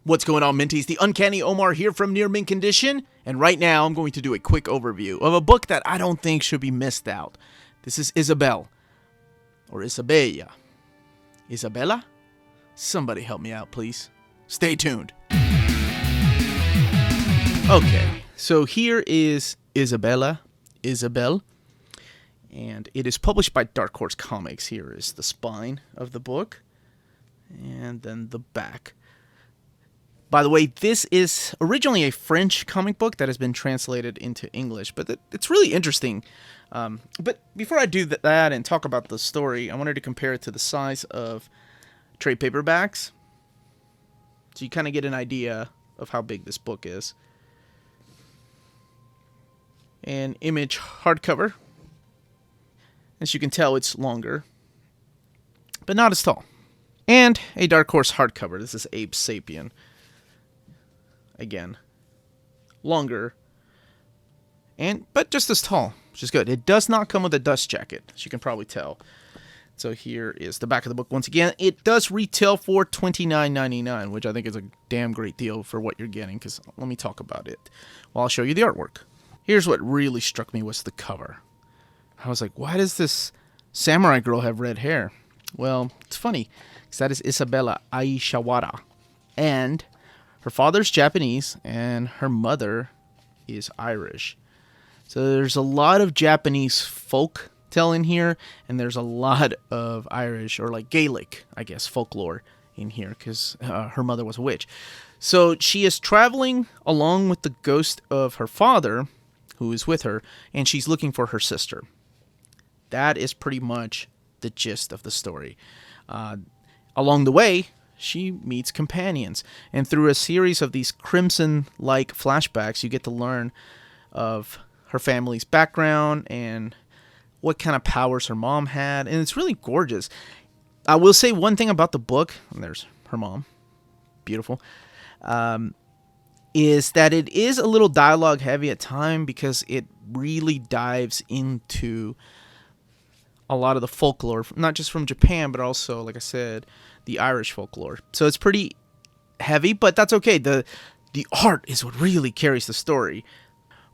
What's going on, Minties? The Uncanny Omar here from Near Mint Condition, and right now I'm going to do a quick overview of a book that I don't think should be missed out. This is Isabellae, or Isabellae. Isabella? Somebody help me out, please. Stay tuned. Okay, so here is Isabellae, and it is published by Dark Horse Comics. Here is the spine of the book, and then the back. By the way, this is originally a French comic book that has been translated into English, but it's really interesting. But before I do that and talk about the story, I wanted to compare it to the size of trade paperbacks, so you kind of get an idea of how big this book is. An Image hardcover. As you can tell, it's longer, but not as tall. And a Dark Horse hardcover. This is Abe Sapien. Again, longer, but just as tall, which is good. It does not come with a dust jacket, as you can probably tell. So here is the back of the book once again. It does retail for $29.99, which I think is a damn great deal for what you're getting, because let me talk about it while I'll show you the artwork. Here's what really struck me was the cover. I was like, why does this samurai girl have red hair? Well, it's funny, because that is Isabellae Aishawara, and her father's Japanese, and her mother is Irish. So there's a lot of Japanese folk tale in here, and there's a lot of Irish, or like Gaelic, I guess, folklore in here, because her mother was a witch. So she is traveling along with the ghost of her father, who is with her, and she's looking for her sister. That is pretty much the gist of the story. Along the way, she meets companions, and through a series of these Crimson-like flashbacks, you get to learn of her family's background and what kind of powers her mom had, and it's really gorgeous. I will say one thing about the book, and there's her mom, beautiful, is that it is a little dialogue heavy at time, because it really dives into a lot of the folklore, not just from Japan, but also, like I said, the Irish folklore. So it's pretty heavy, but that's okay. The art is what really carries the story.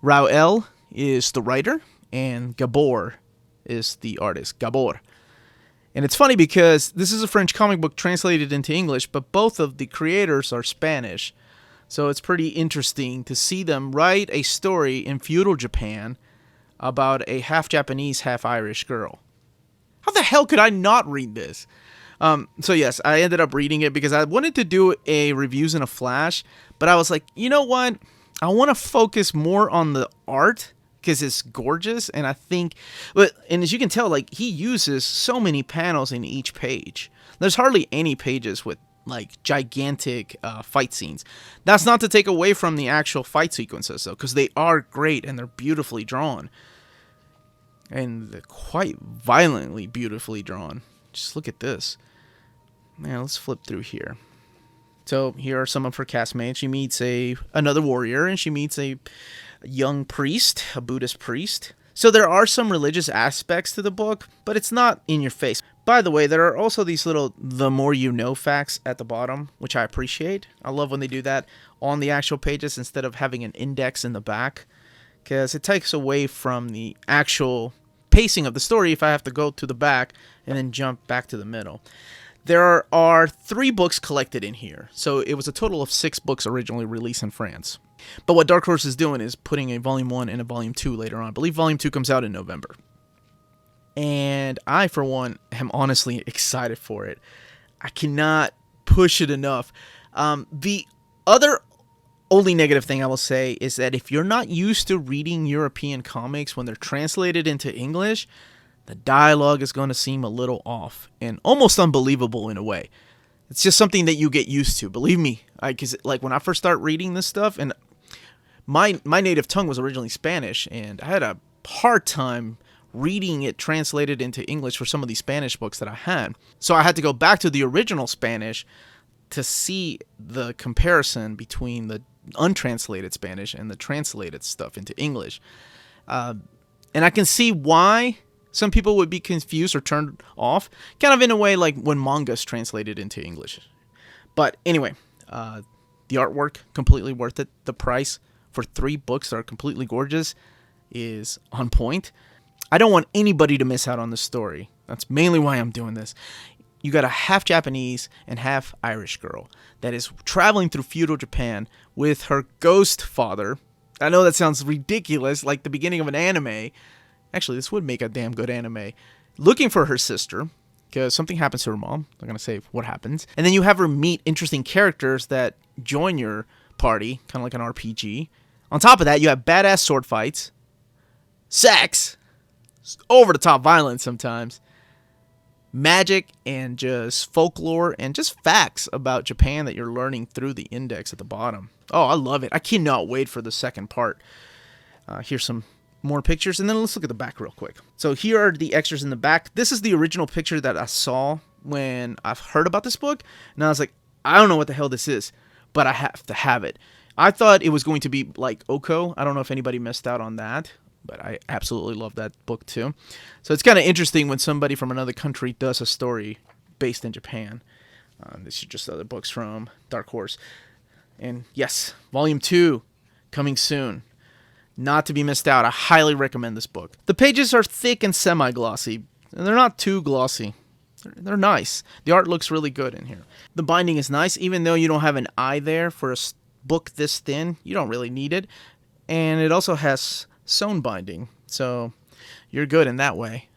Raoul is the writer, and Gabor is the artist. Gabor. And it's funny because this is a French comic book translated into English, but both of the creators are Spanish. So it's pretty interesting to see them write a story in feudal Japan about a half Japanese, half Irish girl. How the hell could I not read this? So yes, I ended up reading it because I wanted to do a reviews in a flash, but I was like, you know what? I want to focus more on the art because it's gorgeous, and I think, and as you can tell, like, he uses so many panels in each page. There's hardly any pages with like gigantic fight scenes. That's not to take away from the actual fight sequences, though, because they are great and they're beautifully drawn, and they're quite violently beautifully drawn. Just look at this. Now let's flip through here. So here are some of her castmates. She meets another warrior, and she meets a young priest, a Buddhist priest. So there are some religious aspects to the book, but it's not in your face. By the way, there are also these little the more you know facts at the bottom, which I appreciate. I love when they do that on the actual pages instead of having an index in the back, because it takes away from the actual pacing of the story if I have to go to the back and then jump back to the middle. There are 3 books collected in here, so it was a total of 6 books originally released in France. But what Dark Horse is doing is putting a Volume 1 and a Volume 2 later on. I believe Volume 2 comes out in November. And I, for one, am honestly excited for it. I cannot push it enough. The other only negative thing I will say is that if you're not used to reading European comics when they're translated into English, the dialogue is going to seem a little off and almost unbelievable in a way. It's just something that you get used to. Believe me, because like when I first started reading this stuff, and my native tongue was originally Spanish, and I had a hard time reading it translated into English for some of these Spanish books that I had. So I had to go back to the original Spanish to see the comparison between the untranslated Spanish and the translated stuff into English. And I can see why some people would be confused or turned off, kind of in a way like when manga's translated into English. But anyway, The artwork, completely worth it. The price for 3 books that are completely gorgeous is on point. I don't want anybody to miss out on this story. That's mainly why I'm doing this. You got a half Japanese and half Irish girl that is traveling through feudal Japan with her ghost father. I know that sounds ridiculous, like the beginning of an anime. Actually, this would make a damn good anime. Looking for her sister, because something happens to her mom. I'm not going to say what happens. And then you have her meet interesting characters that join your party, kind of like an RPG. On top of that, you have badass sword fights, sex, over-the-top violence sometimes, magic, and just folklore, and just facts about Japan that you're learning through the index at the bottom. Oh, I love it. I cannot wait for the second part. Here's some more pictures, and then let's look at the back real quick. So here are the extras in the back. This is the original picture that I saw when I've heard about this book, and I was like, I don't know what the hell this is, but I have to have it. I thought it was going to be like Oko. I don't know if anybody missed out on that, but I absolutely love that book too. So it's kind of interesting when somebody from another country does a story based in Japan. This is just other books from Dark Horse. And yes, Volume 2 coming soon. Not to be missed out. I highly recommend this book. The pages are thick and semi-glossy, and they're not too glossy. They're nice. The art looks really good in here. The binding is nice, even though you don't have an eye there for a book this thin. You don't really need it. And it also has sewn binding, so you're good in that way.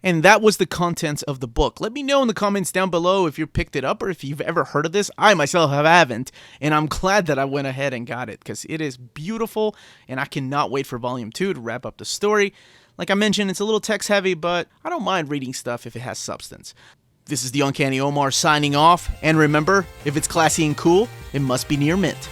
And that was the contents of the book. Let me know in the comments down below if you picked it up or if you've ever heard of this. I myself haven't, and I'm glad that I went ahead and got it because it is beautiful, and I cannot wait for Volume 2 to wrap up the story. Like I mentioned, it's a little text heavy, but I don't mind reading stuff if it has substance. This is the Uncanny Omar signing off, and remember, if it's classy and cool, it must be near mint.